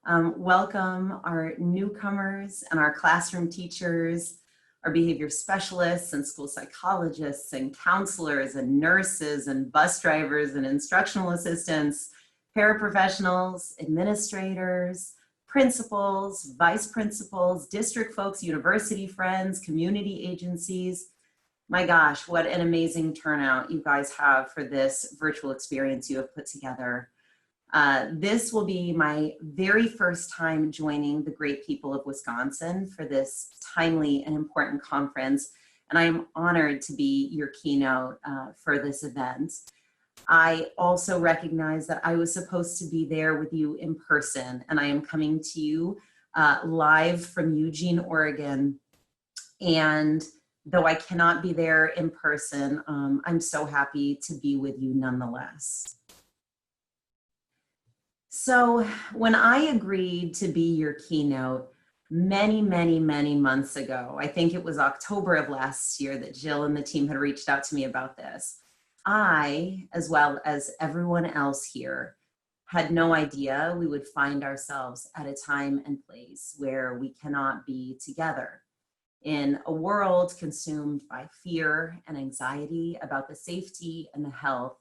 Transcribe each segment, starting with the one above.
Welcome our newcomers and our classroom teachers, our behavior specialists and school psychologists and counselors and nurses and bus drivers and instructional assistants, paraprofessionals, administrators, principals, vice principals, district folks, university friends, community agencies. My gosh, what an amazing turnout you guys have for this virtual experience you have put together. This will be my very first time joining the great people of Wisconsin for this timely and important conference, and I am honored to be your keynote for this event. I also recognize that I was supposed to be there with you in person, and I am coming to you live from Eugene, Oregon. And though I cannot be there in person, I'm so happy to be with you nonetheless. So when I agreed to be your keynote many months ago, I think it was October of last year that Jill and the team had reached out to me about this. I, as well as everyone else here, had no idea we would find ourselves at a time and place where we cannot be together in a world consumed by fear and anxiety about the safety and the health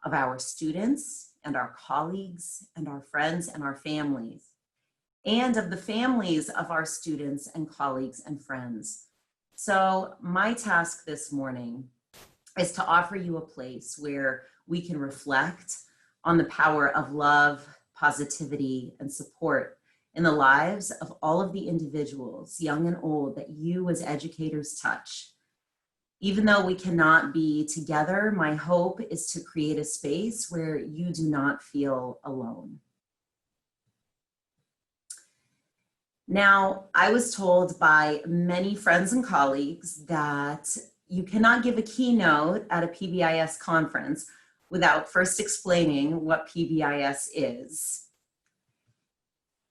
of our students and our colleagues and our friends and our families, and of the families of our students and colleagues and friends. So my task this morning is to offer you a place where we can reflect on the power of love, positivity, and support in the lives of all of the individuals, young and old, that you as educators touch. Even though we cannot be together, my hope is to create a space where you do not feel alone. Now, I was told by many friends and colleagues that you cannot give a keynote at a PBIS conference without first explaining what PBIS is,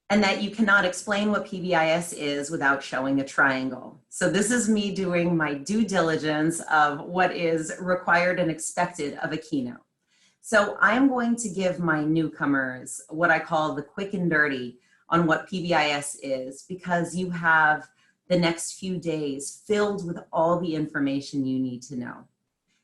and that you cannot explain what PBIS is without showing a triangle. So this is me doing my due diligence of what is required and expected of a keynote. So I'm going to give my newcomers what I call the quick and dirty on what PBIS is, because you have the next few days filled with all the information you need to know.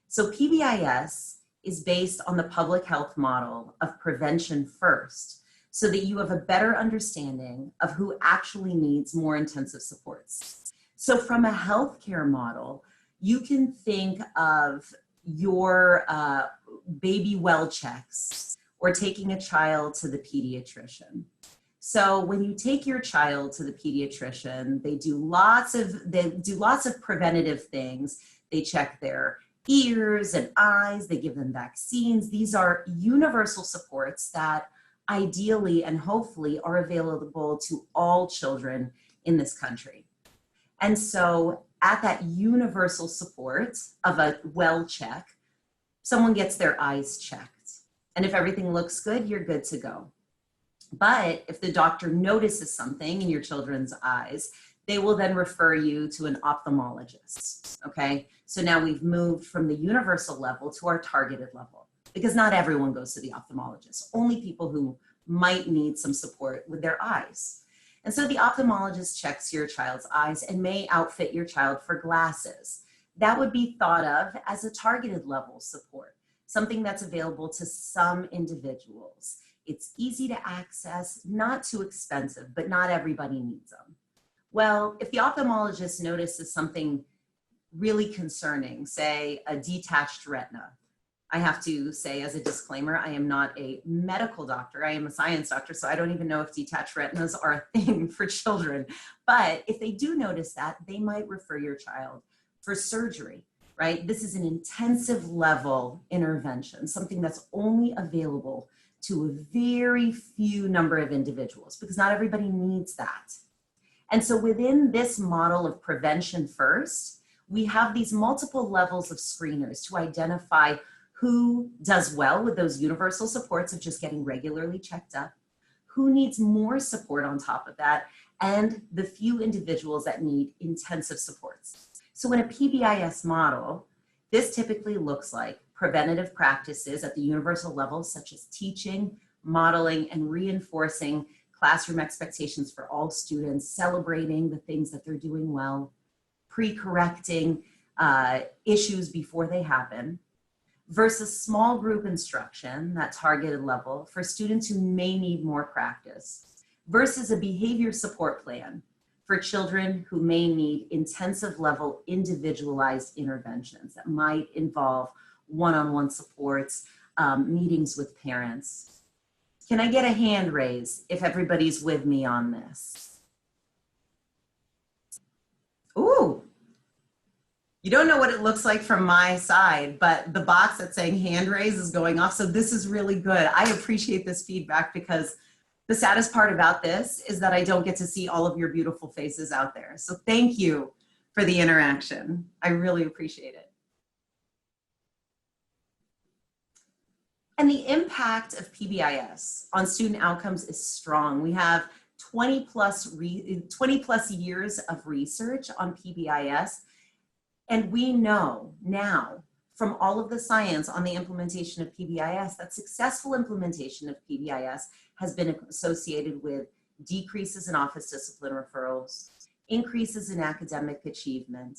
So PBIS is based on the public health model of prevention first, so that you have a better understanding of who actually needs more intensive supports. So from a healthcare model, you can think of your baby well checks or taking a child to the pediatrician. So when you take your child to the pediatrician, they do lots of preventative things. They check their ears and eyes, they give them vaccines. These are universal supports that ideally and hopefully are available to all children in this country. And so at that universal support of a well check, someone gets their eyes checked. And if everything looks good, you're good to go. But if the doctor notices something in your children's eyes, they will then refer you to an ophthalmologist, okay? So now we've moved from the universal level to our targeted level, because not everyone goes to the ophthalmologist, only people who might need some support with their eyes. And so the ophthalmologist checks your child's eyes and may outfit your child for glasses. That would be thought of as a targeted level support, something that's available to some individuals. It's easy to access, not too expensive, but not everybody needs them. Well, if the ophthalmologist notices something really concerning, say a detached retina, I have to say as a disclaimer, I am not a medical doctor. I am a science doctor, so I don't even know if detached retinas are a thing for children. But if they do notice that, they might refer your child for surgery, right? This is an intensive level intervention, something that's only available to a very few number of individuals, because not everybody needs that. And so within this model of prevention first, we have these multiple levels of screeners to identify who does well with those universal supports of just getting regularly checked up, who needs more support on top of that, and the few individuals that need intensive supports. So in a PBIS model, this typically looks like preventative practices at the universal level, such as teaching, modeling, and reinforcing classroom expectations for all students, celebrating the things that they're doing well, pre-correcting issues before they happen, versus small group instruction, that targeted level, for students who may need more practice, versus a behavior support plan for children who may need intensive level individualized interventions that might involve one-on-one supports, meetings with parents. Can I get a hand raise if everybody's with me on this? Ooh, you don't know what it looks like from my side, but the box that's saying hand raise is going off. So this is really good. I appreciate this feedback, because the saddest part about this is that I don't get to see all of your beautiful faces out there. So thank you for the interaction. I really appreciate it. And the impact of PBIS on student outcomes is strong. We have 20 plus years of research on PBIS. And we know now from all of the science on the implementation of PBIS that successful implementation of PBIS has been associated with decreases in office discipline referrals, increases in academic achievement,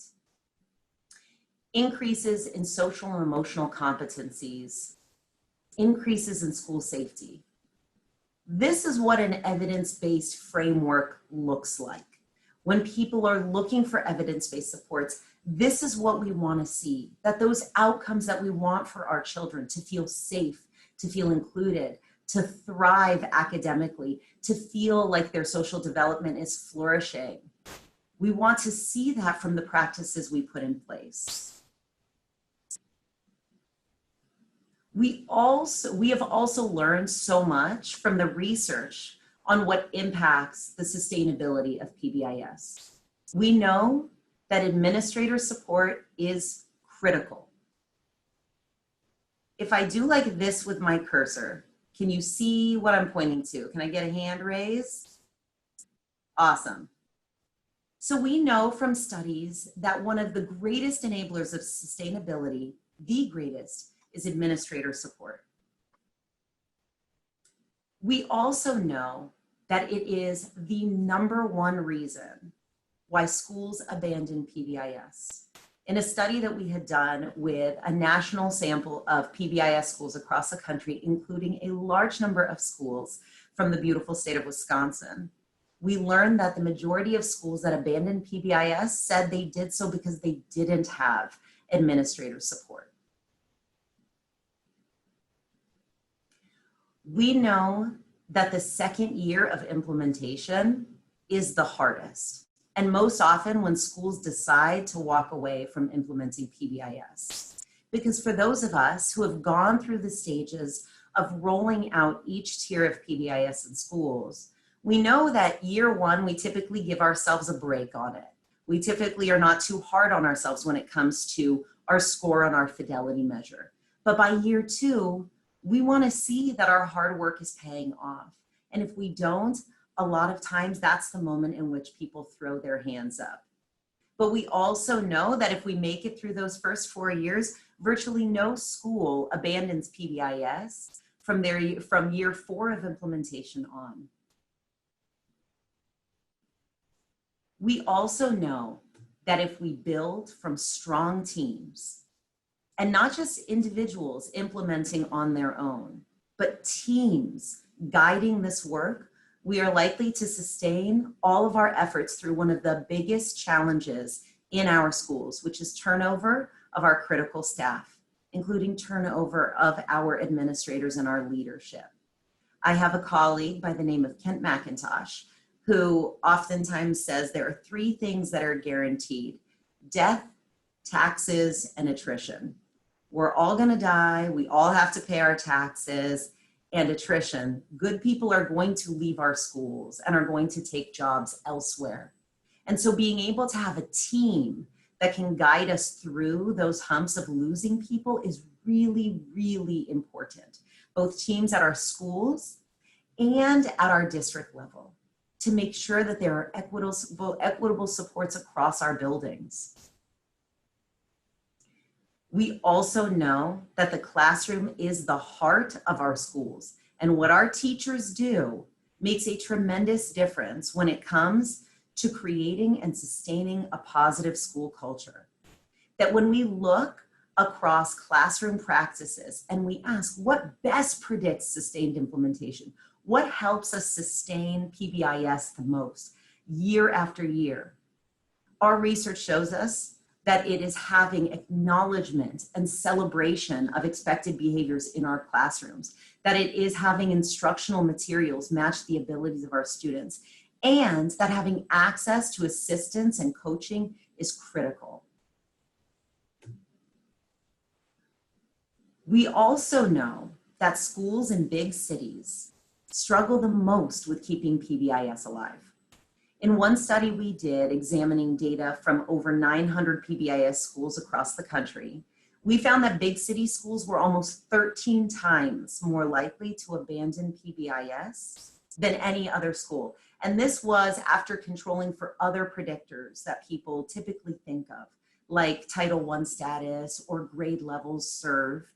increases in social and emotional competencies, increases in school safety. This is what an evidence-based framework looks like. When people are looking for evidence-based supports, this is what we want to see, that those outcomes that we want for our children, to feel safe, to feel included, to thrive academically, to feel like their social development is flourishing. We want to see that from the practices we put in place. We have also learned so much from the research on what impacts the sustainability of PBIS. We know that administrator support is critical. If I do like this with my cursor, can you see what I'm pointing to? Can I get a hand raise? Awesome. So we know from studies that one of the greatest enablers of sustainability, the greatest, is administrator support. We also know that it is the #1 reason why schools abandon PBIS. In a study that we had done with a national sample of PBIS schools across the country, including a large number of schools from the beautiful state of Wisconsin, we learned that the majority of schools that abandoned PBIS said they did so because they didn't have administrator support. We know that the second year of implementation is the hardest. And most often when schools decide to walk away from implementing PBIS. Because for those of us who have gone through the stages of rolling out each tier of PBIS in schools, we know that year 1, we typically give ourselves a break on it. We typically are not too hard on ourselves when it comes to our score on our fidelity measure. But by year 2, we want to see that our hard work is paying off. And if we don't, a lot of times that's the moment in which people throw their hands up. But we also know that if we make it through those first 4 years, virtually no school abandons PBIS from year 4 of implementation on. We also know that if we build from strong teams, and not just individuals implementing on their own, but teams guiding this work, we are likely to sustain all of our efforts through one of the biggest challenges in our schools, which is turnover of our critical staff, including turnover of our administrators and our leadership. I have a colleague by the name of Kent McIntosh, who oftentimes says there are 3 things that are guaranteed: death, taxes, and attrition. We're all gonna die, we all have to pay our taxes, and attrition. Good people are going to leave our schools and are going to take jobs elsewhere. And so being able to have a team that can guide us through those humps of losing people is really, really important. Both teams at our schools and at our district level, to make sure that there are equitable supports across our buildings. We also know that the classroom is the heart of our schools, and what our teachers do makes a tremendous difference when it comes to creating and sustaining a positive school culture. That when we look across classroom practices and we ask what best predicts sustained implementation, what helps us sustain PBIS the most year after year, our research shows us that it is having acknowledgement and celebration of expected behaviors in our classrooms, that it is having instructional materials match the abilities of our students, and that having access to assistance and coaching is critical. We also know that schools in big cities struggle the most with keeping PBIS alive. In one study we did examining data from over 900 PBIS schools across the country, we found that big city schools were almost 13 times more likely to abandon PBIS than any other school. And this was after controlling for other predictors that people typically think of, like Title I status or grade levels served.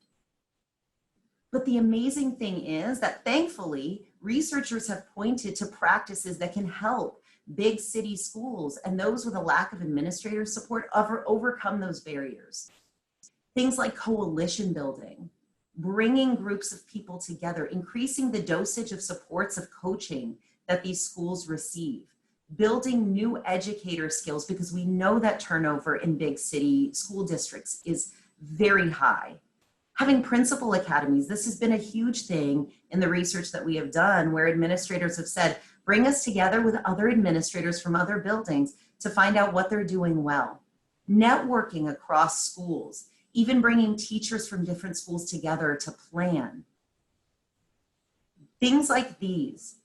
But the amazing thing is that thankfully, researchers have pointed to practices that can help big city schools and those with a lack of administrator support overcome those barriers. Things like coalition building, bringing groups of people together, increasing the dosage of supports of coaching that these schools receive, building new educator skills, because we know that turnover in big city school districts is very high. Having principal academies, this has been a huge thing in the research that we have done, where administrators have said, bring us together with other administrators from other buildings to find out what they're doing well. Networking across schools, even bringing teachers from different schools together to plan. Things like these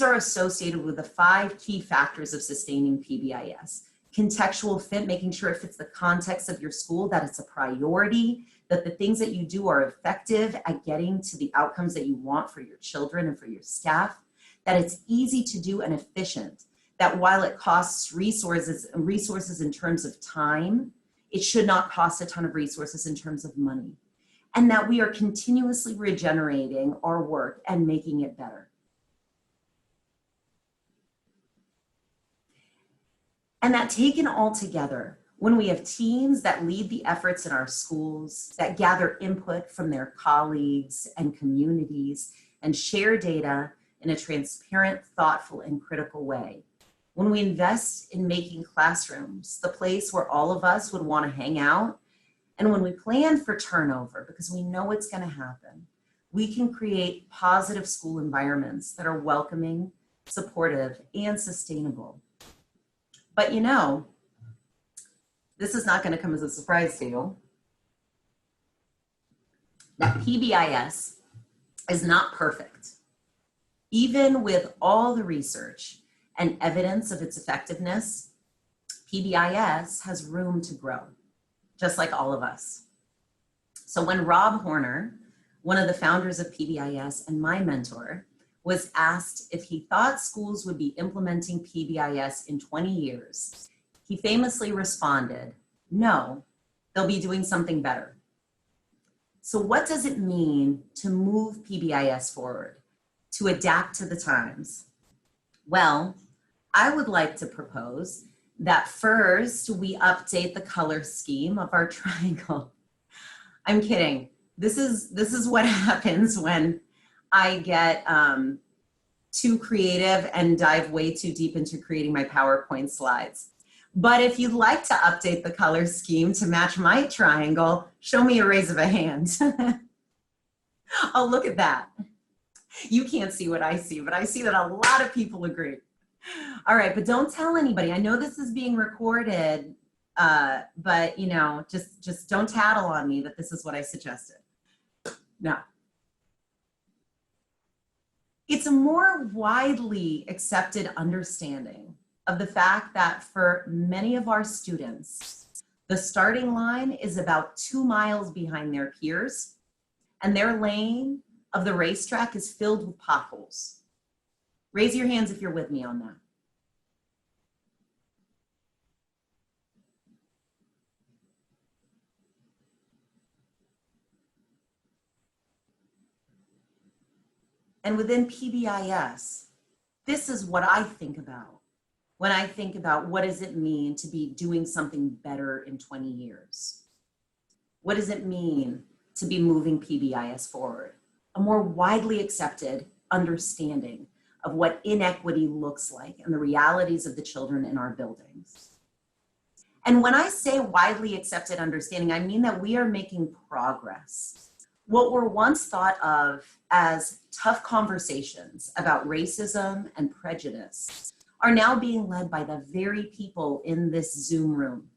are associated with the 5 key factors of sustaining PBIS. Contextual fit, making sure it fits the context of your school, that it's a priority, that the things that you do are effective at getting to the outcomes that you want for your children and for your staff, that it's easy to do and efficient, that while it costs resources in terms of time, it should not cost a ton of resources in terms of money, and that we are continuously regenerating our work and making it better. And that taken all together, when we have teams that lead the efforts in our schools, that gather input from their colleagues and communities and share data in a transparent, thoughtful, and critical way, when we invest in making classrooms the place where all of us would want to hang out, and when we plan for turnover, because we know it's going to happen, we can create positive school environments that are welcoming, supportive, and sustainable. But you know, this is not going to come as a surprise to you, that PBIS is not perfect. Even with all the research and evidence of its effectiveness, PBIS has room to grow, just like all of us. So when Rob Horner, one of the founders of PBIS and my mentor, was asked if he thought schools would be implementing PBIS in 20 years, he famously responded, no, they'll be doing something better. So what does it mean to move PBIS forward, to adapt to the times? Well, I would like to propose that first we update the color scheme of our triangle. I'm kidding. This is what happens when I get too creative and dive way too deep into creating my PowerPoint slides. But if you'd like to update the color scheme to match my triangle, show me a raise of a hand. Oh, look at that. You can't see what I see, but I see that a lot of people agree. All right, but don't tell anybody. I know this is being recorded, but you know, just don't tattle on me that this is what I suggested. No. It's a more widely accepted understanding of the fact that for many of our students, the starting line is about 2 miles behind their peers, and their lane of the racetrack is filled with potholes. Raise your hands if you're with me on that. And within PBIS, This is what I think about when I think about what does it mean to be doing something better in 20 years? What does it mean to be moving PBIS forward? A more widely accepted understanding of what inequity looks like and the realities of the children in our buildings. And when I say widely accepted understanding, I mean that we are making progress. What were once thought of as tough conversations about racism and prejudice are now being led by the very people in this Zoom room.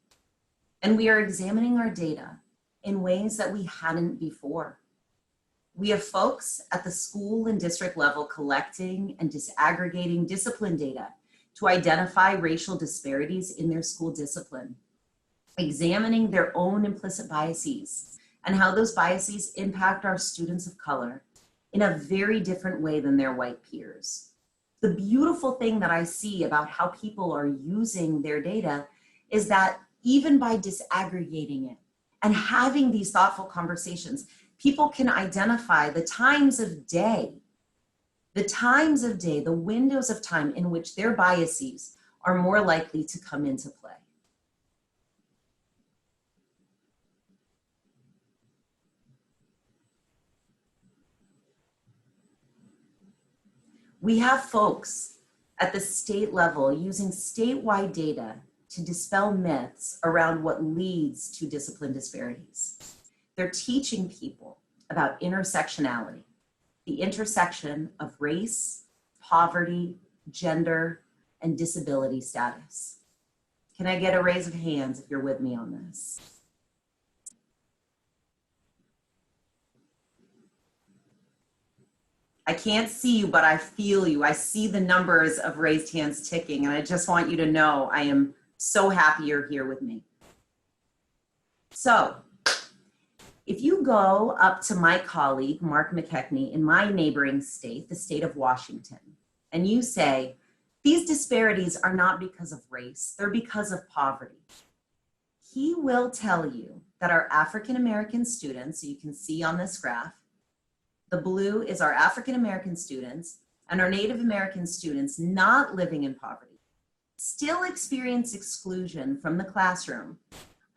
And we are examining our data in ways that we hadn't before. We have folks at the school and district level collecting and disaggregating discipline data to identify racial disparities in their school discipline, examining their own implicit biases and how those biases impact our students of color in a very different way than their white peers. The beautiful thing that I see about how people are using their data is that even by disaggregating it and having these thoughtful conversations, people can identify the times of day, the windows of time in which their biases are more likely to come into play. We have folks at the state level using statewide data to dispel myths around what leads to discipline disparities. They're teaching people about intersectionality, the intersection of race, poverty, gender, and disability status. Can I get a raise of hands if you're with me on this? I can't see you, but I feel you. I see the numbers of raised hands ticking, and I just want you to know I am so happy you're here with me. So, if you go up to my colleague, Mark McKechnie, in my neighboring state, the state of Washington, and you say, these disparities are not because of race, they're because of poverty. He will tell you that our African-American students, so you can see on this graph, the blue is our African-American students, and our Native American students not living in poverty still experience exclusion from the classroom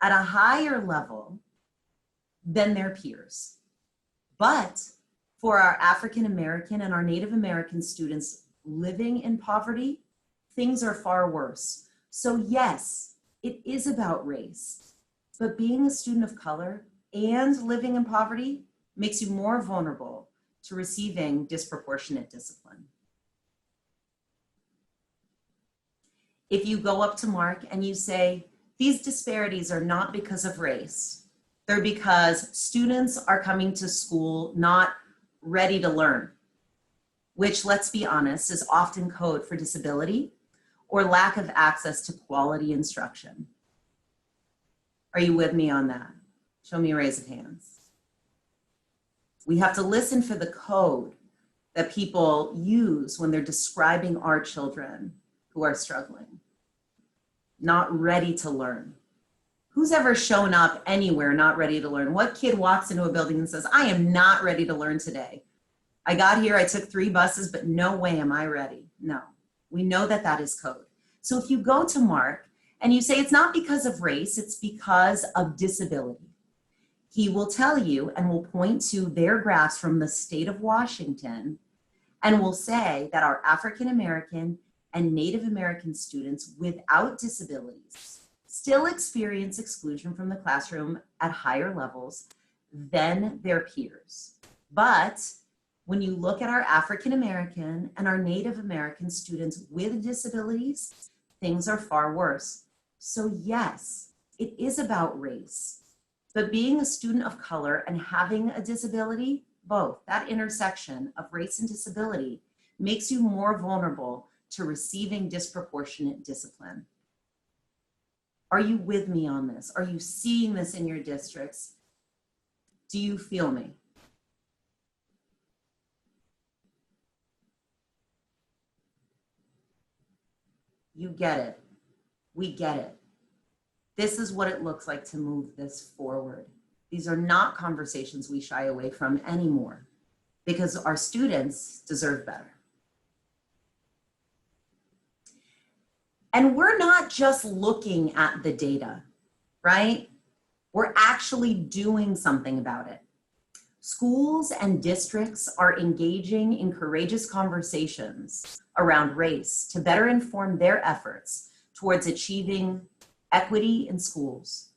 at a higher level than their peers. But for our African-American and our Native American students living in poverty, things are far worse. So yes, it is about race, but being a student of color and living in poverty makes you more vulnerable to receiving disproportionate discipline. If you go up to Mark and you say, these disparities are not because of race, they're because students are coming to school not ready to learn, which, let's be honest, is often code for disability or lack of access to quality instruction. Are you with me on that? Show me a raise of hands. We have to listen for the code that people use when they're describing our children who are struggling, not ready to learn. Who's ever shown up anywhere not ready to learn? What kid walks into a building and says, I am not ready to learn today. I got here, I took 3 buses, but no way am I ready. No, we know that that is code. So if you go to Mark and you say it's not because of race, it's because of disability, he will tell you and will point to their graphs from the state of Washington and will say that our African-American and Native American students without disabilities still experience exclusion from the classroom at higher levels than their peers. But when you look at our African-American and our Native American students with disabilities, things are far worse. So yes, it is about race. But being a student of color and having a disability, both, that intersection of race and disability makes you more vulnerable to receiving disproportionate discipline. Are you with me on this? Are you seeing this in your districts? Do you feel me? You get it. We get it. This is what it looks like to move this forward. These are not conversations we shy away from anymore because our students deserve better. And we're not just looking at the data, right? We're actually doing something about it. Schools and districts are engaging in courageous conversations around race to better inform their efforts towards achieving equity in schools,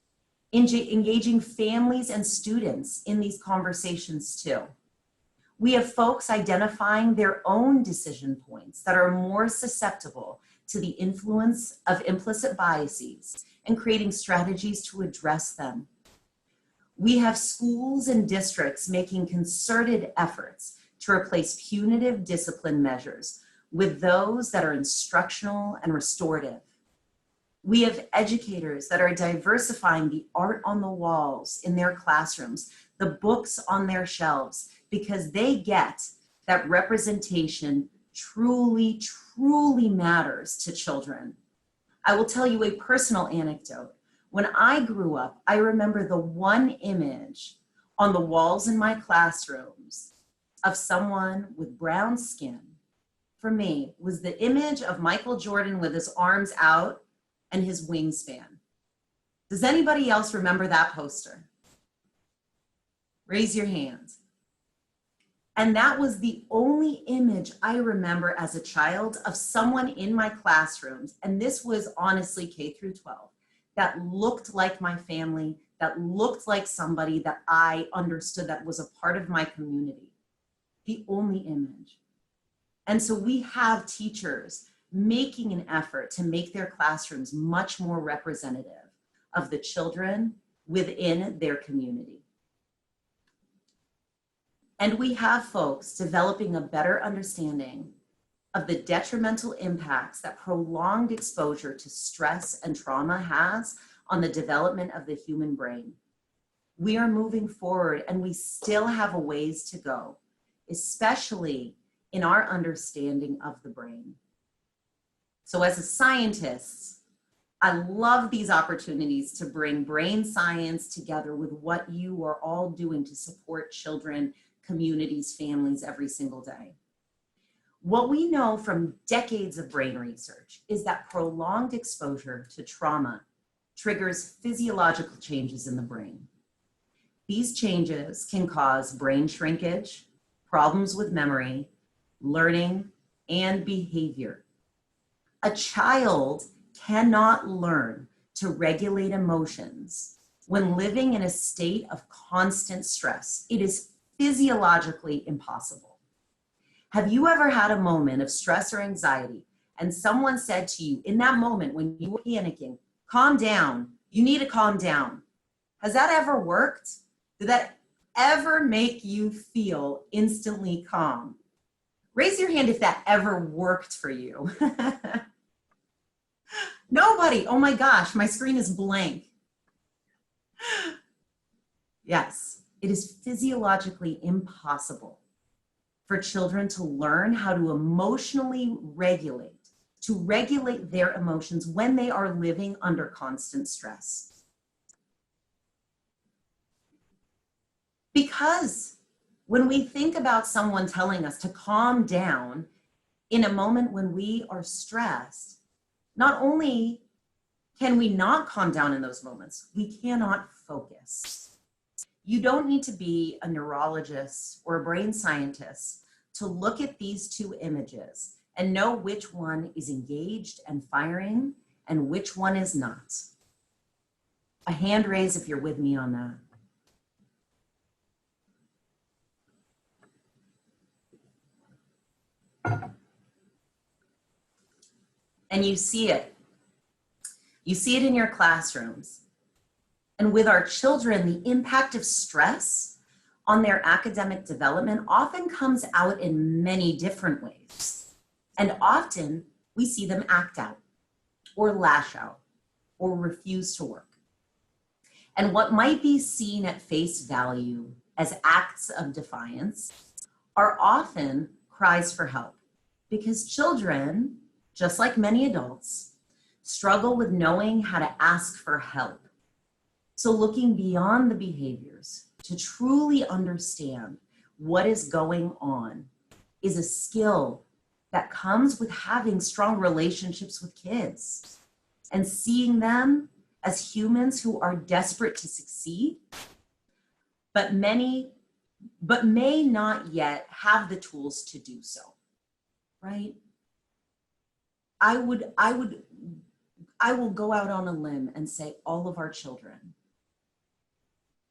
engaging families and students in these conversations too. We have folks identifying their own decision points that are more susceptible to the influence of implicit biases and creating strategies to address them. We have schools and districts making concerted efforts to replace punitive discipline measures with those that are instructional and restorative. We have educators that are diversifying the art on the walls in their classrooms, the books on their shelves, because they get that representation truly, truly matters to children. I will tell you a personal anecdote. When I grew up, I remember the one image on the walls in my classrooms of someone with brown skin, for me, was the image of Michael Jordan with his arms out and his wingspan. Does anybody else remember that poster? Raise your hand. And that was the only image I remember as a child of someone in my classrooms, and this was honestly K through 12, that looked like my family, that looked like somebody that I understood that was a part of my community. The only image. And so we have teachers making an effort to make their classrooms much more representative of the children within their community. And we have folks developing a better understanding of the detrimental impacts that prolonged exposure to stress and trauma has on the development of the human brain. We are moving forward and we still have a ways to go, especially in our understanding of the brain. So as a scientist, I love these opportunities to bring brain science together with what you are all doing to support children, communities, families every single day. What we know from decades of brain research is that prolonged exposure to trauma triggers physiological changes in the brain. These changes can cause brain shrinkage, problems with memory, learning, and behavior. A child cannot learn to regulate emotions when living in a state of constant stress. It is physiologically impossible. Have you ever had a moment of stress or anxiety and someone said to you in that moment when you were panicking, calm down, you need to calm down? Has that ever worked? Did that ever make you feel instantly calm? Raise your hand if that ever worked for you. Nobody. Oh my gosh, my screen is blank. Yes, it is physiologically impossible for children to learn how to emotionally regulate, to regulate their emotions when they are living under constant stress. Because when we think about someone telling us to calm down in a moment when we are stressed, not only can we not calm down in those moments, we cannot focus. You don't need to be a neurologist or a brain scientist to look at these two images and know which one is engaged and firing and which one is not. A hand raise if you're with me on that. And you see it. You see it in your classrooms. And with our children, the impact of stress on their academic development often comes out in many different ways. And often we see them act out or lash out or refuse to work. And what might be seen at face value as acts of defiance are often cries for help, because children, just like many adults, struggle with knowing how to ask for help. So looking beyond the behaviors to truly understand what is going on is a skill that comes with having strong relationships with kids and seeing them as humans who are desperate to succeed, but may not yet have the tools to do so, right? I will go out on a limb and say all of our children,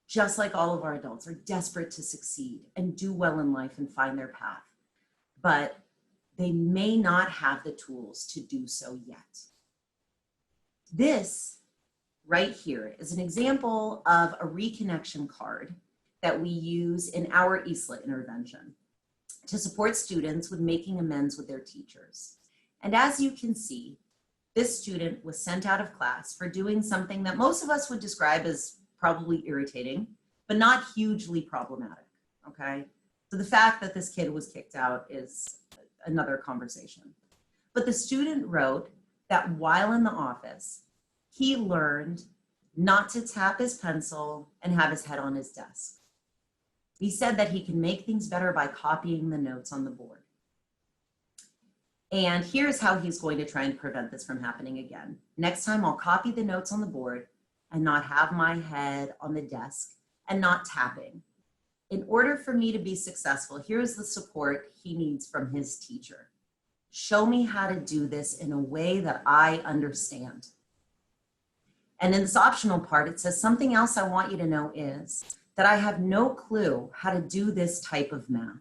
just like all of our adults, are desperate to succeed and do well in life and find their path, but they may not have the tools to do so yet. This right here is an example of a reconnection card that we use in our ESLA intervention to support students with making amends with their teachers. And as you can see, this student was sent out of class for doing something that most of us would describe as probably irritating, but not hugely problematic, okay? So the fact that this kid was kicked out is another conversation. But the student wrote that while in the office, he learned not to tap his pencil and have his head on his desk. He said that he can make things better by copying the notes on the board. And here's how he's going to try and prevent this from happening again. Next time I'll copy the notes on the board and not have my head on the desk and not tapping. In order for me to be successful, here's the support he needs from his teacher. Show me how to do this in a way that I understand. And in this optional part, it says something else I want you to know is that I have no clue how to do this type of math.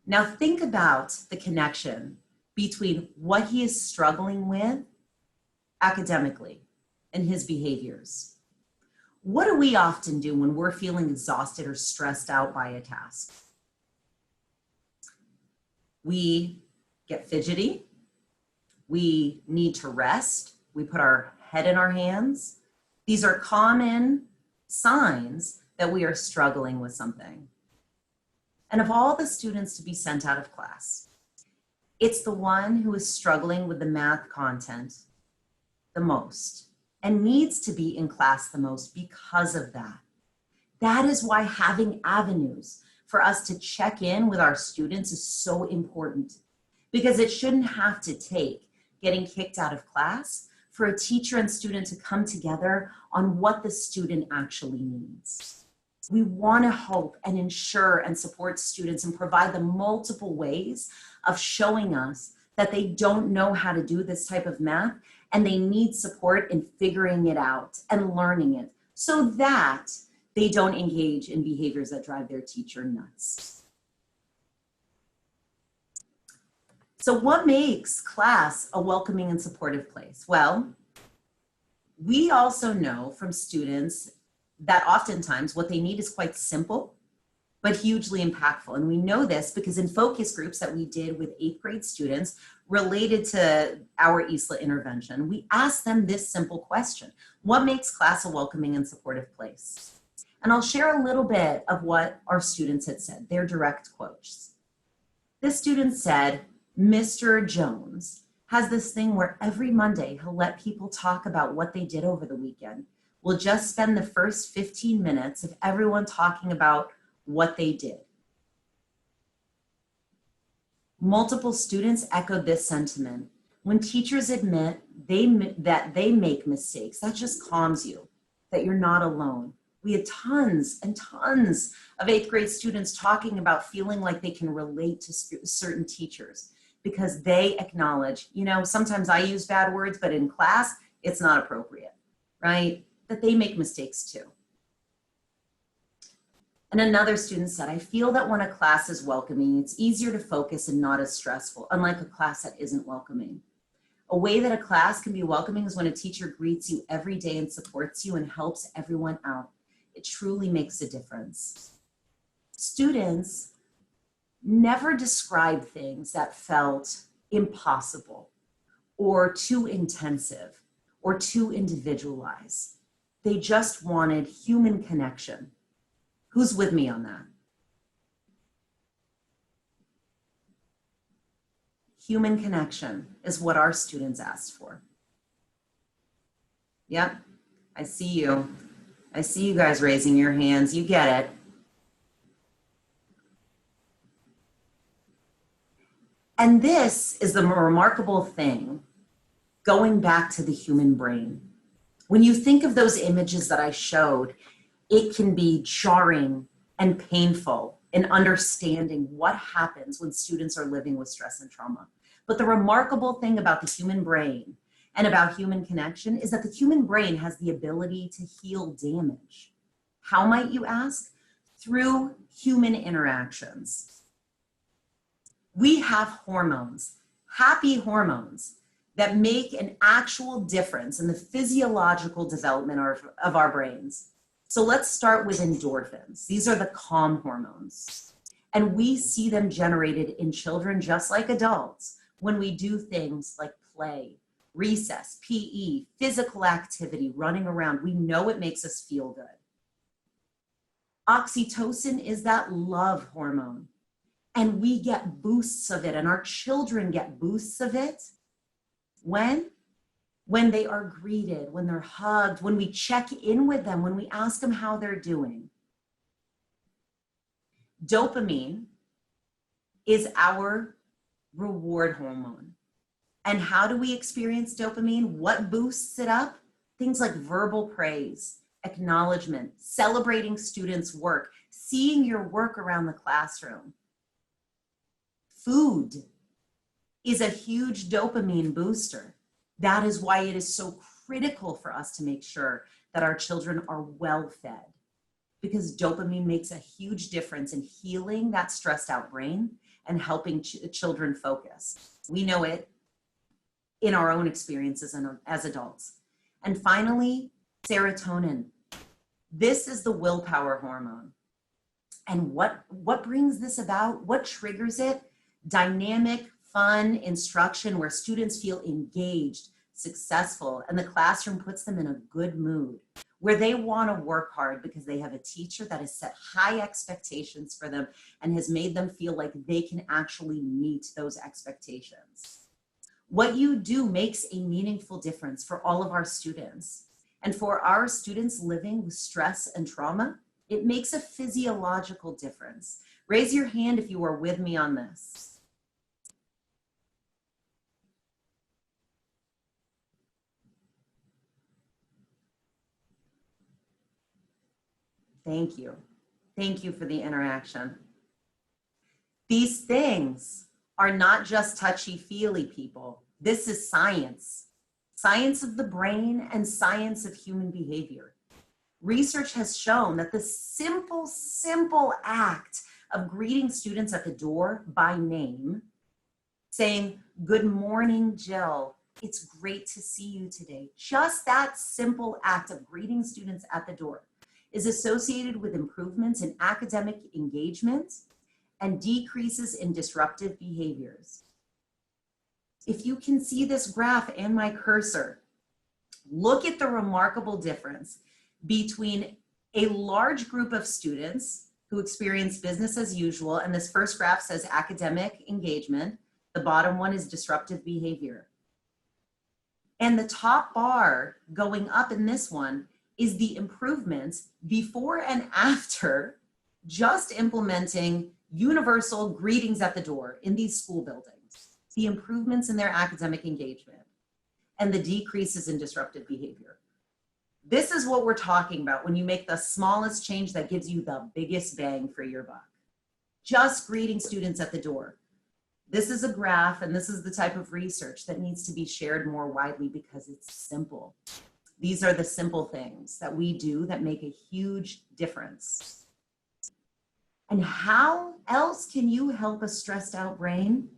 Now think about the connection between what he is struggling with academically and his behaviors. What do we often do when we're feeling exhausted or stressed out by a task? We get fidgety, we need to rest, we put our head in our hands. These are common signs that we are struggling with something. And of all the students to be sent out of class, it's the one who is struggling with the math content the most and needs to be in class the most because of that. That is why having avenues for us to check in with our students is so important, because it shouldn't have to take getting kicked out of class for a teacher and student to come together on what the student actually needs. We want to help and ensure and support students and provide them multiple ways of showing us that they don't know how to do this type of math and they need support in figuring it out and learning it so that they don't engage in behaviors that drive their teacher nuts. So what makes class a welcoming and supportive place? Well, we also know from students that oftentimes what they need is quite simple, but hugely impactful. And we know this because in focus groups that we did with 8th grade students related to our ESLA intervention, we asked them this simple question: what makes class a welcoming and supportive place? And I'll share a little bit of what our students had said, their direct quotes. This student said, Mr. Jones has this thing where every Monday he'll let people talk about what they did over the weekend. We'll just spend the first 15 minutes of everyone talking about what they did. Multiple students echoed this sentiment. When teachers admit that they make mistakes, that just calms you, that you're not alone. We had tons and tons of 8th grade students talking about feeling like they can relate to certain teachers because they acknowledge, you know, sometimes I use bad words, but in class, it's not appropriate, right? That they make mistakes too. And another student said, I feel that when a class is welcoming, it's easier to focus and not as stressful, unlike a class that isn't welcoming. A way that a class can be welcoming is when a teacher greets you every day and supports you and helps everyone out. It truly makes a difference. Students never described things that felt impossible or too intensive or too individualized. They just wanted human connection. Who's with me on that? Human connection is what our students asked for. Yep, I see you. I see you guys raising your hands. You get it. And this is the remarkable thing, going back to the human brain. When you think of those images that I showed, it can be jarring and painful in understanding what happens when students are living with stress and trauma. But the remarkable thing about the human brain and about human connection is that the human brain has the ability to heal damage. How might you ask? Through human interactions. We have hormones, happy hormones, that make an actual difference in the physiological development of our brains. So let's start with endorphins. These are the calm hormones. And we see them generated in children just like adults when we do things like play, recess, PE, physical activity, running around. We know it makes us feel good. Oxytocin is that love hormone. And we get boosts of it, and our children get boosts of it. When they are greeted, when they're hugged, when we check in with them, when we ask them how they're doing. Dopamine is our reward hormone. And how do we experience dopamine? What boosts it up? Things like verbal praise, acknowledgement, celebrating students' work, seeing your work around the classroom. Food is a huge dopamine booster. That is why it is so critical for us to make sure that our children are well fed, because dopamine makes a huge difference in healing that stressed out brain and helping children focus. We know it in our own experiences and as adults. And finally, serotonin. This is the willpower hormone. And what brings this about? What triggers it? Dynamic, fun instruction where students feel engaged, successful, and the classroom puts them in a good mood, where they want to work hard because they have a teacher that has set high expectations for them and has made them feel like they can actually meet those expectations. What you do makes a meaningful difference for all of our students. And for our students living with stress and trauma, it makes a physiological difference. Raise your hand if you are with me on this. Thank you. Thank you for the interaction. These things are not just touchy-feely, people. This is science. Science of the brain and science of human behavior. Research has shown that the simple act of greeting students at the door by name, saying, "Good morning, Jill. It's great to see you today." Just that simple act of greeting students at the door is associated with improvements in academic engagement and decreases in disruptive behaviors. If you can see this graph and my cursor, look at the remarkable difference between a large group of students who experience business as usual, and this first graph says academic engagement, the bottom one is disruptive behavior. And the top bar going up in this one is the improvements before and after just implementing universal greetings at the door in these school buildings, the improvements in their academic engagement, and the decreases in disruptive behavior. This is what we're talking about when you make the smallest change that gives you the biggest bang for your buck. Just greeting students at the door. This is a graph, and this is the type of research that needs to be shared more widely because it's simple. These are the simple things that we do that make a huge difference. And how else can you help a stressed out brain?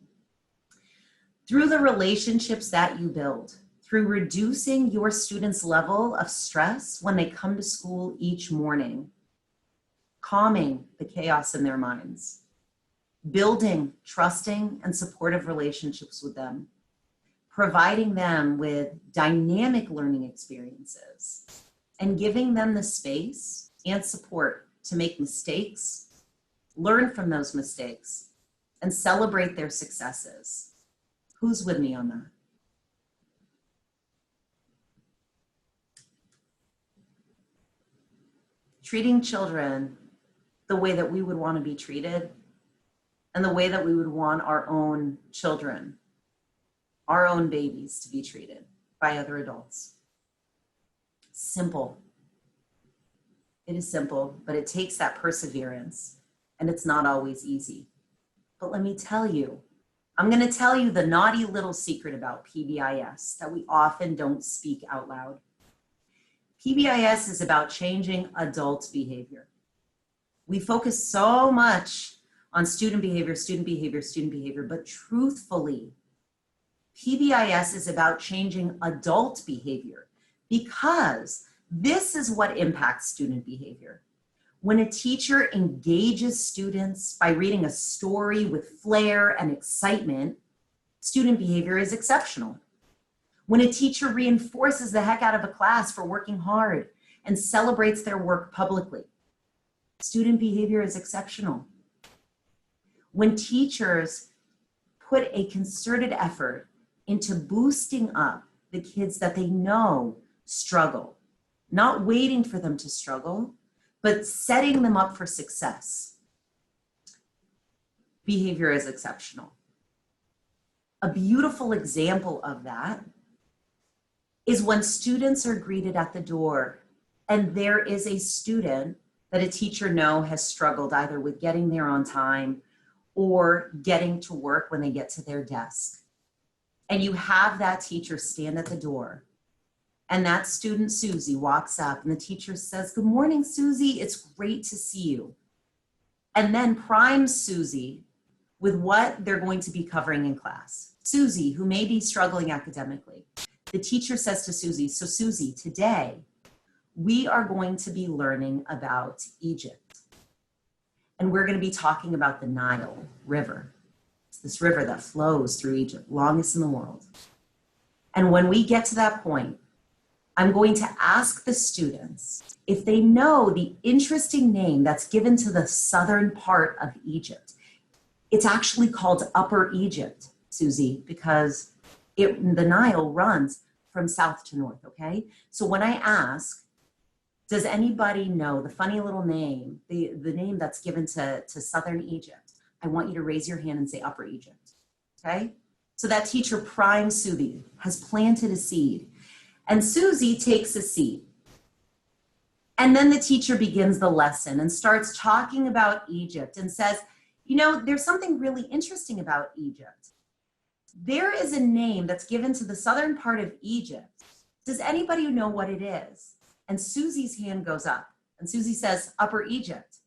Through the relationships that you build, through reducing your students' level of stress when they come to school each morning, calming the chaos in their minds, building trusting and supportive relationships with them, providing them with dynamic learning experiences, and giving them the space and support to make mistakes, learn from those mistakes, and celebrate their successes. Who's with me on that? Treating children the way that we would want to be treated and the way that we would want our own children, our own babies, to be treated by other adults. Simple. It is simple, but it takes that perseverance, and it's not always easy. But let me tell you, I'm going to tell you the naughty little secret about PBIS that we often don't speak out loud. PBIS is about changing adult behavior. We focus so much on student behavior, but truthfully, PBIS is about changing adult behavior, because this is what impacts student behavior. When a teacher engages students by reading a story with flair and excitement, student behavior is exceptional. When a teacher reinforces the heck out of a class for working hard and celebrates their work publicly, student behavior is exceptional. When teachers put a concerted effort into boosting up the kids that they know struggle, not waiting for them to struggle, but setting them up for success, behavior is exceptional. A beautiful example of that is when students are greeted at the door and there is a student that a teacher knows has struggled either with getting there on time or getting to work when they get to their desk. And you have that teacher stand at the door, and that student, Susie, walks up and the teacher says, "Good morning, Susie, it's great to see you." And then primes Susie with what they're going to be covering in class. Susie, who may be struggling academically. The teacher says to Susie, "So Susie, today we are going to be learning about Egypt. And we're going to be talking about the Nile River. It's this river that flows through Egypt, longest in the world. And when we get to that point, I'm going to ask the students if they know the interesting name that's given to the southern part of Egypt. It's actually called Upper Egypt, Susie, because the Nile runs from south to north, okay? So when I ask, does anybody know the funny little name, the name that's given to southern Egypt? I want you to raise your hand and say Upper Egypt, okay? So that teacher primes Susie, has planted a seed, and Susie takes a seat. And then the teacher begins the lesson and starts talking about Egypt and says, you know, there's something really interesting about Egypt. There is a name that's given to the southern part of Egypt. Does anybody know what it is? And Susie's hand goes up and Susie says, Upper Egypt.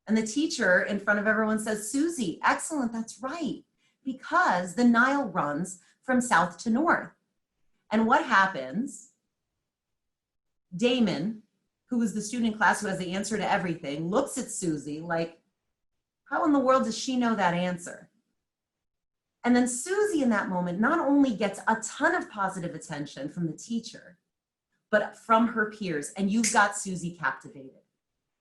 And the teacher in front of everyone says, Susie, excellent, that's right. Because the Nile runs from south to north. And what happens? Damon, who is the student in class who has the answer to everything, looks at Susie like, how in the world does she know that answer? And then Susie in that moment not only gets a ton of positive attention from the teacher, but from her peers, and you've got Susie captivated.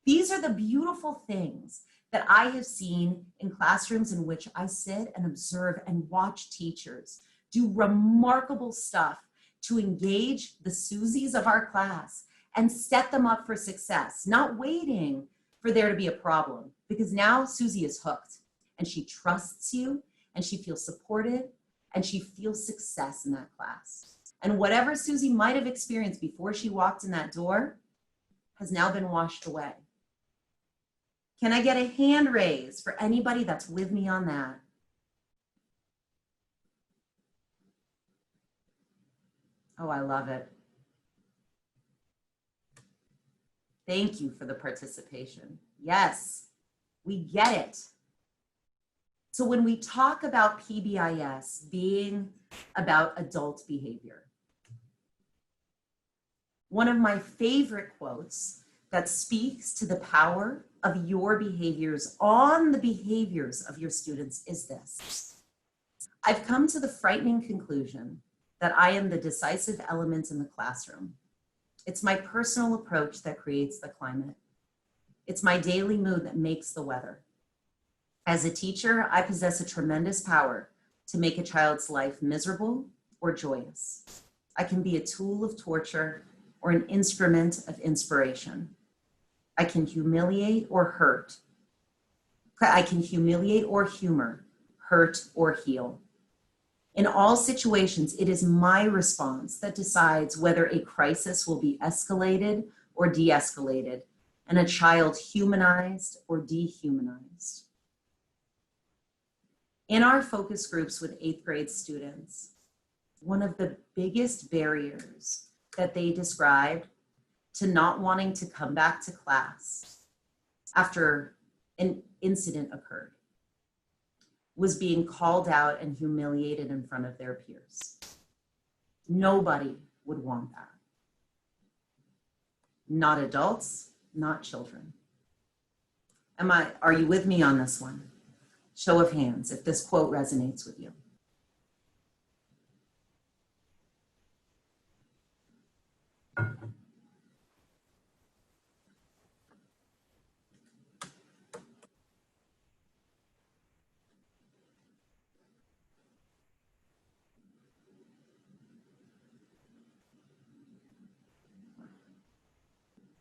These are the beautiful things that I have seen in classrooms in which I sit and observe and watch teachers do remarkable stuff to engage the Susies of our class and set them up for success, not waiting for there to be a problem, because now Susie is hooked and she trusts you and she feels supported and she feels success in that class. And whatever Susie might have experienced before she walked in that door has now been washed away. Can I get a hand raise for anybody that's with me on that? Oh, I love it. Thank you for the participation. Yes, we get it. So when we talk about PBIS being about adult behavior, one of my favorite quotes that speaks to the power of your behaviors on the behaviors of your students is this. I've come to the frightening conclusion that I am the decisive element in the classroom. It's my personal approach that creates the climate. It's my daily mood that makes the weather. As a teacher, I possess a tremendous power to make a child's life miserable or joyous. I can be a tool of torture or an instrument of inspiration. I can humiliate or hurt. I can humiliate or humor, hurt or heal. In all situations, it is my response that decides whether a crisis will be escalated or de-escalated, and a child humanized or dehumanized. In our focus groups with 8th grade students, one of the biggest barriers that they described to not wanting to come back to class after an incident occurred was being called out and humiliated in front of their peers. Nobody would want that. Not adults, not children. Are you with me on this one? Show of hands if this quote resonates with you.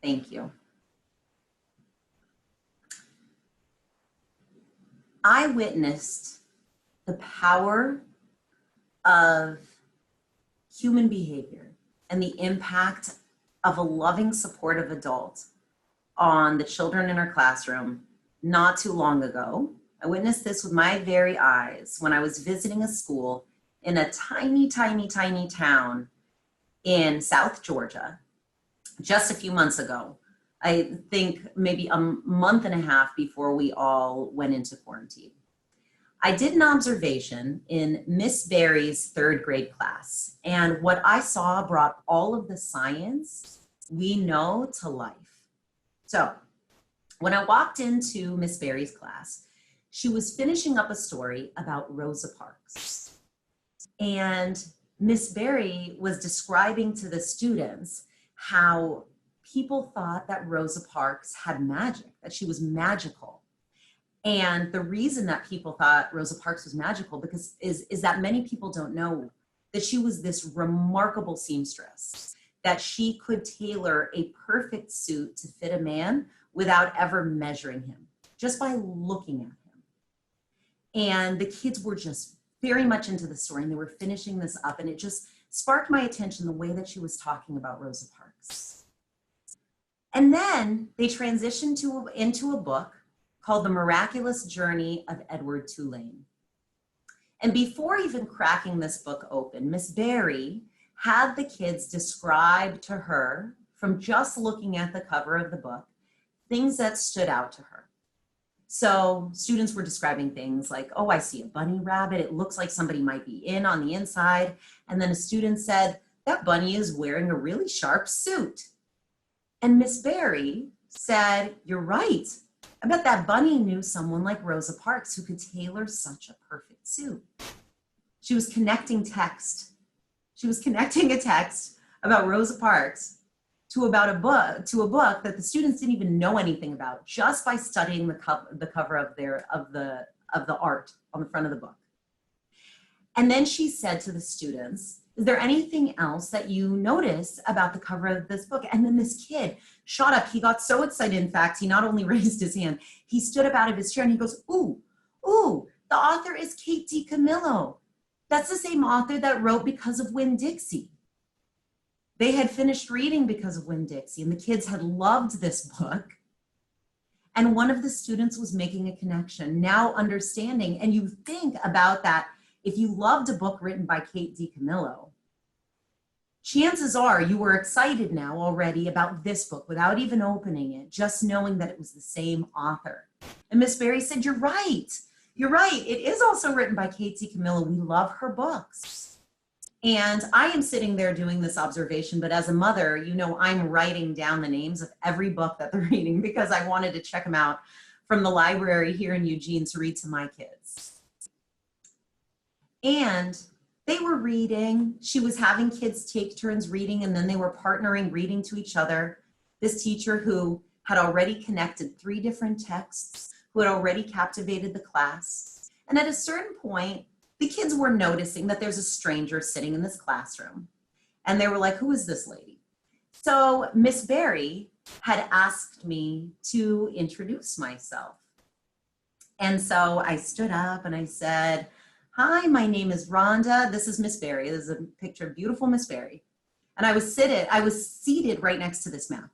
Thank you. I witnessed the power of human behavior and the impact of a loving, supportive adult on the children in our classroom not too long ago. I witnessed this with my very eyes when I was visiting a school in a tiny, tiny, tiny town in South Georgia just a few months ago. I think maybe a month and a half before we all went into quarantine. I did an observation in Miss Berry's 3rd grade class, and what I saw brought all of the science we know to life. So when I walked into Miss Berry's class, she was finishing up a story about Rosa Parks. And Miss Berry was describing to the students how people thought that Rosa Parks had magic, that she was magical. And the reason that people thought Rosa Parks was magical is that many people don't know that she was this remarkable seamstress, that she could tailor a perfect suit to fit a man without ever measuring him, just by looking at him. And the kids were just very much into the story, and they were finishing this up, and it just sparked my attention the way that she was talking about Rosa Parks. And then they transitioned into a book called The Miraculous Journey of Edward Tulane. And before even cracking this book open, Miss Berry had the kids describe to her, from just looking at the cover of the book, things that stood out to her. So students were describing things like, oh, I see a bunny rabbit. It looks like somebody might be in on the inside. And then a student said, that bunny is wearing a really sharp suit. And Miss Berry said, you're right. I bet that bunny knew someone like Rosa Parks who could tailor such a perfect suit. She was connecting text. She was connecting a text about Rosa Parks to a book that the students didn't even know anything about, just by studying the cover of the art on the front of the book. And then she said to the students, is there anything else that you noticed about the cover of this book? And then this kid shot up. He got so excited. In fact, he not only raised his hand, he stood up out of his chair and he goes, ooh, the author is Kate DiCamillo. That's the same author that wrote Because of Winn-Dixie. They had finished reading Because of Winn-Dixie, and the kids had loved this book. And one of the students was making a connection, now understanding. And you think about that, if you loved a book written by Kate DiCamillo, chances are you were excited now already about this book without even opening it, just knowing that it was the same author. And Miss Berry said, you're right. You're right. It is also written by Kate DiCamillo. We love her books. And I am sitting there doing this observation, but as a mother, you know, I'm writing down the names of every book that they're reading because I wanted to check them out from the library here in Eugene to read to my kids. And they were reading. She was having kids take turns reading, and then they were partnering, reading to each other. This teacher who had already connected 3 different texts, who had already captivated the class. And at a certain point, the kids were noticing that there's a stranger sitting in this classroom. And they were like, who is this lady? So Miss Berry had asked me to introduce myself. And so I stood up and I said, "Hi, my name is Rhonda. This is Miss Berry." This is a picture of beautiful Miss Berry. And I was seated right next to this map.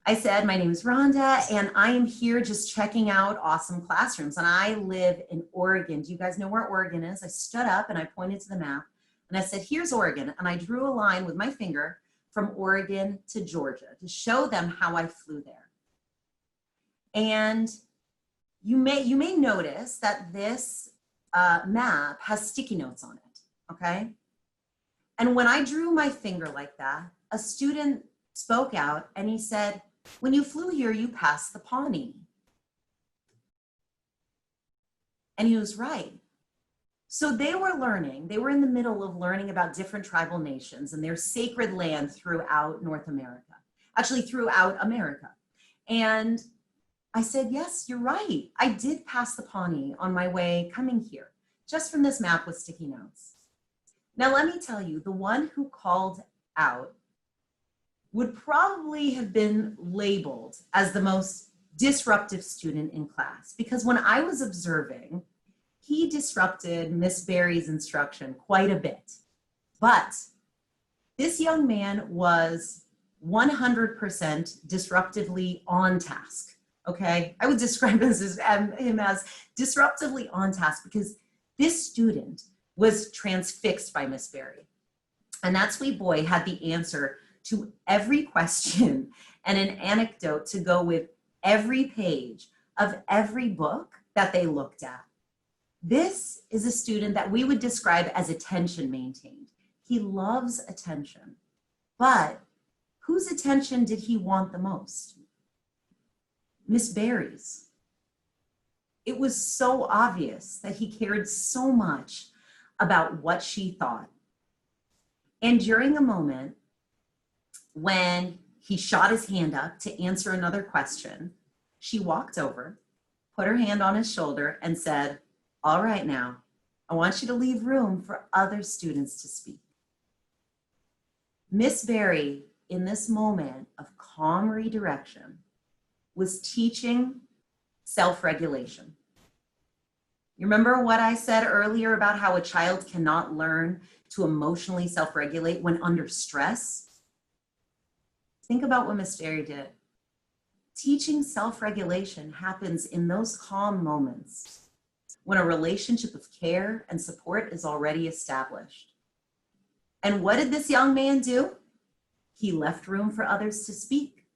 I said, "My name is Rhonda, and I am here just checking out awesome classrooms. And I live in Oregon. Do you guys know where Oregon is?" I stood up and I pointed to the map and I said, "Here's Oregon." And I drew a line with my finger from Oregon to Georgia to show them how I flew there. And you may notice that this map has sticky notes on it, okay? And when I drew my finger like that, a student spoke out and he said, "When you flew here, you passed the Pawnee." And he was right. So they were in the middle of learning about different tribal nations and their sacred land throughout North America, actually throughout America. And I said, "Yes, you're right. I did pass the Pawnee on my way coming here, just from this map with sticky notes." Now, let me tell you, the one who called out would probably have been labeled as the most disruptive student in class, because when I was observing, he disrupted Miss Berry's instruction quite a bit. But this young man was 100% disruptively on task, okay? I would describe him as disruptively on task because this student was transfixed by Miss Berry. And that sweet boy had the answer to every question and an anecdote to go with every page of every book that they looked at. This is a student that we would describe as attention maintained. He loves attention, but whose attention did he want the most? Miss Berry's. It was so obvious that he cared so much about what she thought. And during a moment when he shot his hand up to answer another question, she walked over, put her hand on his shoulder and said, "All right now, I want you to leave room for other students to speak." Miss Berry, in this moment of calm redirection, was teaching self-regulation. You remember what I said earlier about how a child cannot learn to emotionally self-regulate when under stress? Think about what Miss Berry did. Teaching self-regulation happens in those calm moments when a relationship of care and support is already established. And what did this young man do? He left room for others to speak,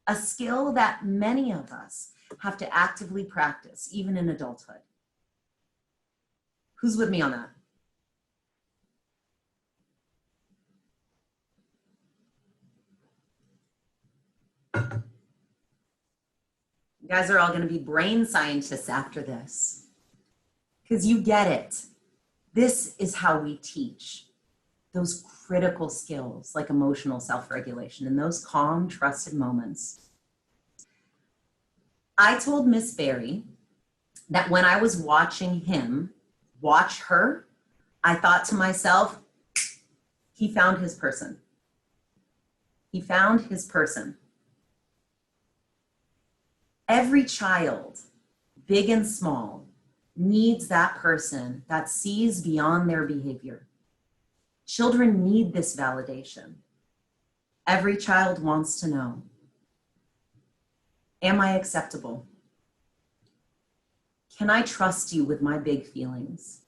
a skill that many of us have to actively practice, even in adulthood. Who's with me on that? You guys are all going to be brain scientists after this, because you get it. This is how we teach those critical skills like emotional self-regulation in those calm, trusted moments. I told Miss Berry that when I was watching him watch her, I thought to myself, he found his person. He found his person. Every child, big and small, needs that person that sees beyond their behavior. Children need this validation. Every child wants to know, am I acceptable? Can I trust you with my big feelings?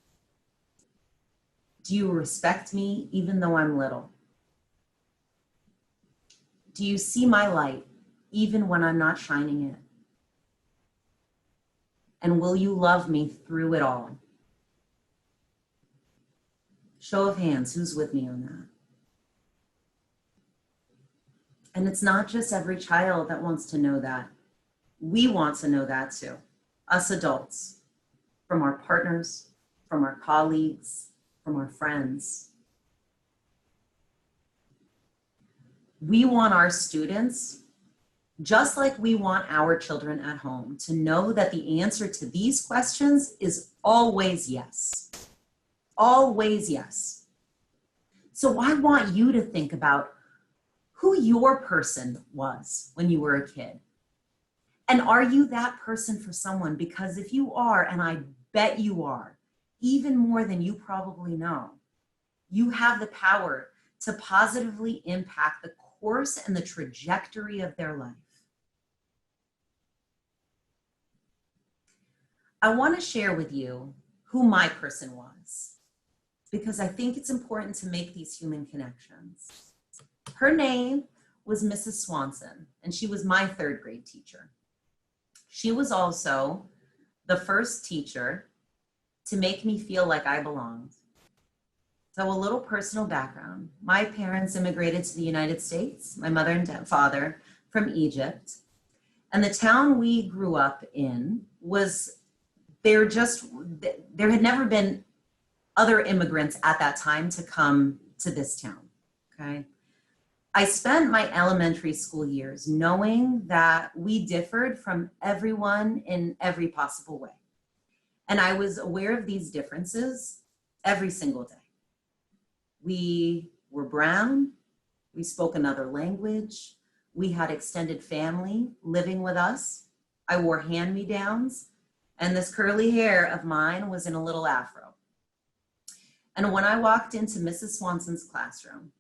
Do you respect me even though I'm little? Do you see my light even when I'm not shining it? And will you love me through it all? Show of hands, who's with me on that? And it's not just every child that wants to know that. We want to know that too. Us adults, from our partners, from our colleagues, from our friends. We want our students, just like we want our children at home, to know that the answer to these questions is always yes. Always yes. So I want you to think about who your person was when you were a kid. And are you that person for someone? Because if you are, and I bet you are, even more than you probably know, you have the power to positively impact the course and the trajectory of their life. I want to share with you who my person was, because I think it's important to make these human connections. Her name was Mrs. Swanson, and she was my third grade teacher. She was also the first teacher to make me feel like I belonged. So a little personal background. My parents immigrated to the United States, my mother and father from Egypt. And the town we grew up in was, there had never been other immigrants at that time to come to this town, okay? I spent my elementary school years knowing that we differed from everyone in every possible way. And I was aware of these differences every single day. We were brown, we spoke another language, we had extended family living with us, I wore hand-me-downs, and this curly hair of mine was in a little afro. And when I walked into Mrs. Swanson's classroom,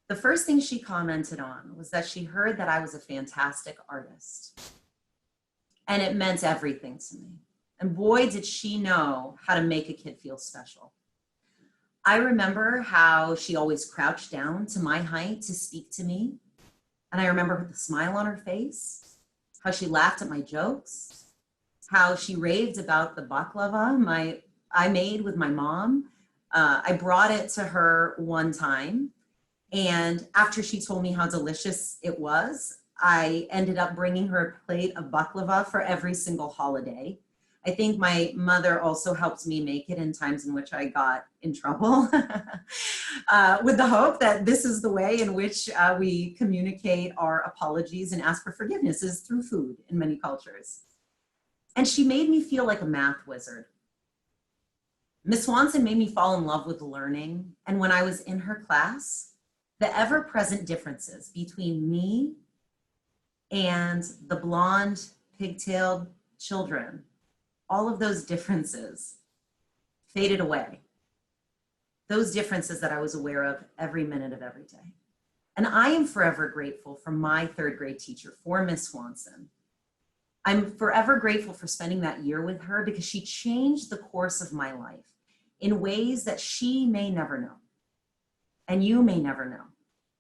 the first thing she commented on was that she heard that I was a fantastic artist. And it meant everything to me. And boy, did she know how to make a kid feel special. I remember how she always crouched down to my height to speak to me. And I remember the smile on her face, how she laughed at my jokes, how she raved about the baklava I made with my mom. I brought it to her one time. And after she told me how delicious it was, I ended up bringing her a plate of baklava for every single holiday. I think my mother also helped me make it in times in which I got in trouble with the hope that this is the way in which we communicate our apologies and ask for forgiveness, is through food in many cultures. And she made me feel like a math wizard. Miss Swanson made me fall in love with learning. And when I was in her class, the ever-present differences between me and the blonde, pigtailed children, all of those differences faded away. Those differences that I was aware of every minute of every day. And I am forever grateful for my third grade teacher, for Miss Swanson. I'm forever grateful for spending that year with her because she changed the course of my life in ways that she may never know. And you may never know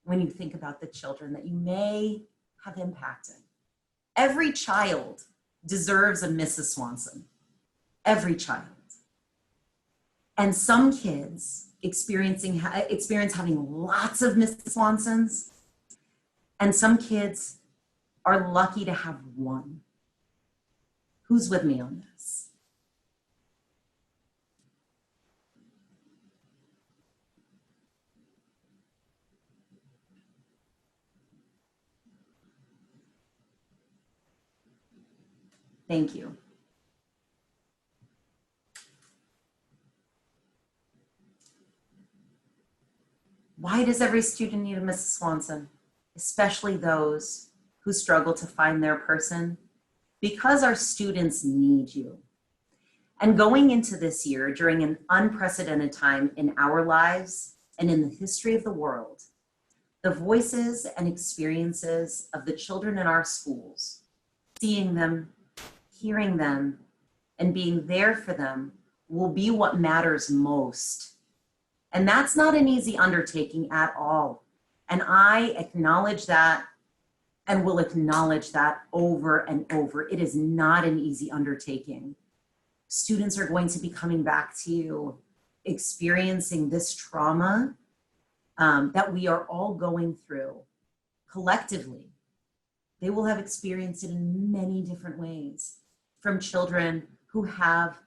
when you think about the children that you may have impacted. Every child deserves a Mrs. Swanson. Every child. And some kids experience having lots of Mrs. Swansons, and some kids are lucky to have one. Who's with me on this? Thank you. Why does every student need a Mrs. Swanson, especially those who struggle to find their person? Because our students need you. And going into this year during an unprecedented time in our lives and in the history of the world, the voices and experiences of the children in our schools, seeing them, hearing them, and being there for them will be what matters most. And that's not an easy undertaking at all. And I acknowledge that and will acknowledge that over and over. It is not an easy undertaking. Students are going to be coming back to you, experiencing this trauma that we are all going through collectively. They will have experienced it in many different ways, from children who have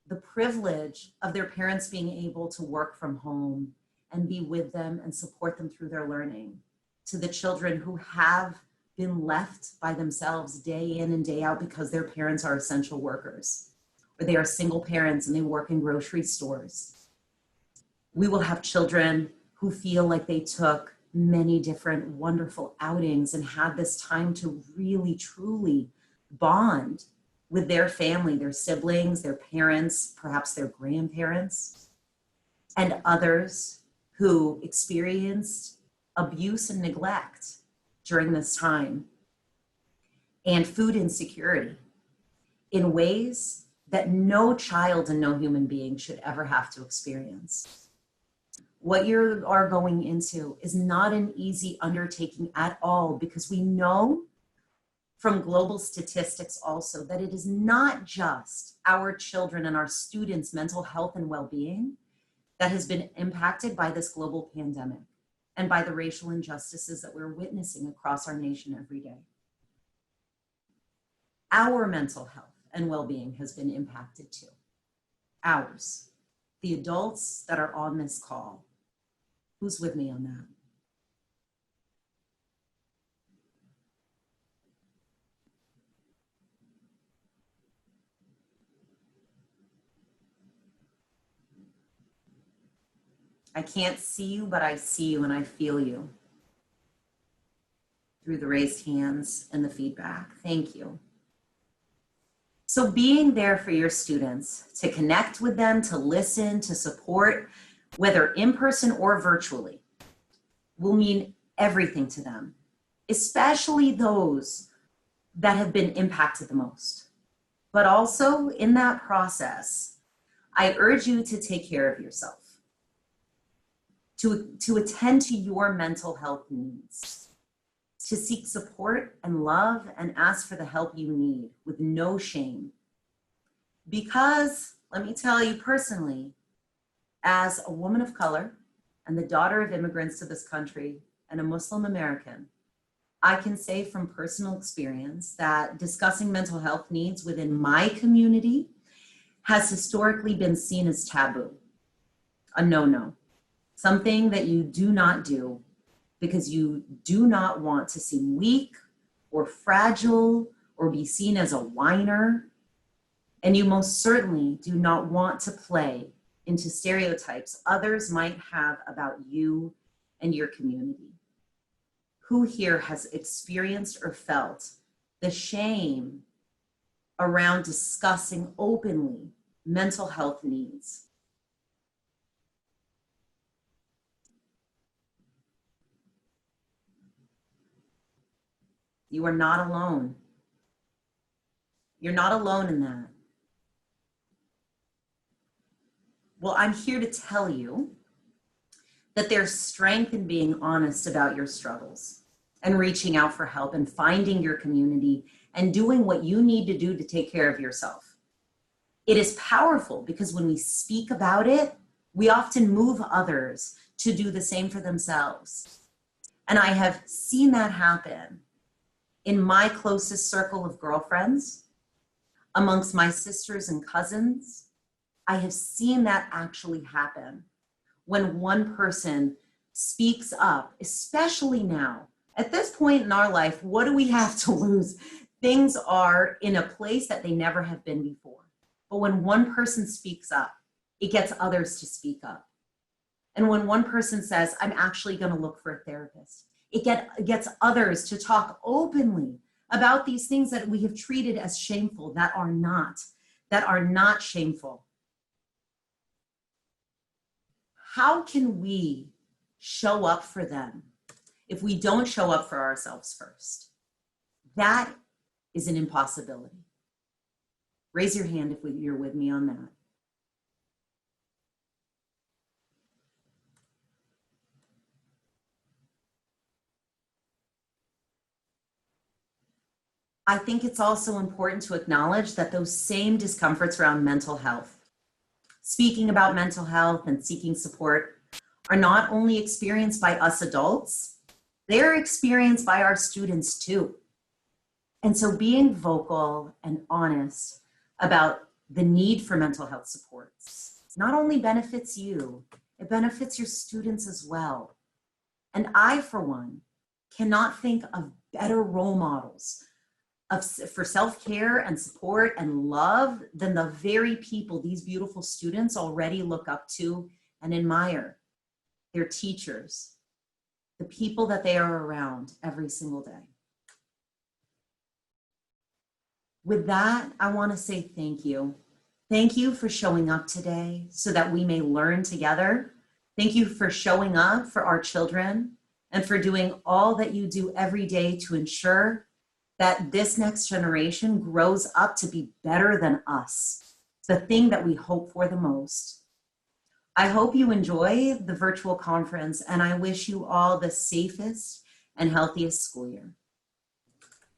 the privilege of their parents being able to work from home and be with them and support them through their learning, to the children who have been left by themselves day in and day out because their parents are essential workers, or they are single parents and they work in grocery stores. We will have children who feel like they took many different wonderful outings and had this time to really, truly bond with their family, their siblings, their parents, perhaps their grandparents, and others who experienced abuse and neglect during this time, and food insecurity in ways that no child and no human being should ever have to experience. What you are going into is not an easy undertaking at all, because we know from global statistics also that it is not just our children and our students' mental health and well-being that has been impacted by this global pandemic and by the racial injustices that we're witnessing across our nation every day. Our mental health and well-being has been impacted too. Ours, the adults that are on this call. Who's with me on that? I can't see you, but I see you and I feel you through the raised hands and the feedback. Thank you. So being there for your students, to connect with them, to listen, to support, whether in person or virtually, will mean everything to them, especially those that have been impacted the most. But also in that process, I urge you to take care of yourself, to attend to your mental health needs, to seek support and love and ask for the help you need with no shame. Because let me tell you personally, as a woman of color and the daughter of immigrants to this country and a Muslim American, I can say from personal experience that discussing mental health needs within my community has historically been seen as taboo, a no-no, something that you do not do because you do not want to seem weak or fragile or be seen as a whiner. And you most certainly do not want to play into stereotypes others might have about you and your community. Who here has experienced or felt the shame around discussing openly mental health needs? You are not alone. You're not alone in that. Well, I'm here to tell you that there's strength in being honest about your struggles and reaching out for help and finding your community and doing what you need to do to take care of yourself. It is powerful because when we speak about it, we often move others to do the same for themselves. And I have seen that happen in my closest circle of girlfriends, amongst my sisters and cousins. I have seen that actually happen when one person speaks up, especially now. At this point in our life, what do we have to lose? Things are in a place that they never have been before. But when one person speaks up, it gets others to speak up. And when one person says, I'm actually going to look for a therapist, it gets others to talk openly about these things that we have treated as shameful, that are not shameful. How can we show up for them if we don't show up for ourselves first? That is an impossibility. Raise your hand if you're with me on that. I think it's also important to acknowledge that those same discomforts around mental health, speaking about mental health and seeking support, are not only experienced by us adults, they're experienced by our students too. And so being vocal and honest about the need for mental health supports not only benefits you, it benefits your students as well. And I, for one, cannot think of better role models for self-care and support and love than the very people these beautiful students already look up to and admire. Their teachers, the people that they are around every single day. With that, I want to say thank you. Thank you for showing up today so that we may learn together. Thank you for showing up for our children and for doing all that you do every day to ensure that this next generation grows up to be better than us, the thing that we hope for the most. I hope you enjoy the virtual conference, and I wish you all the safest and healthiest school year.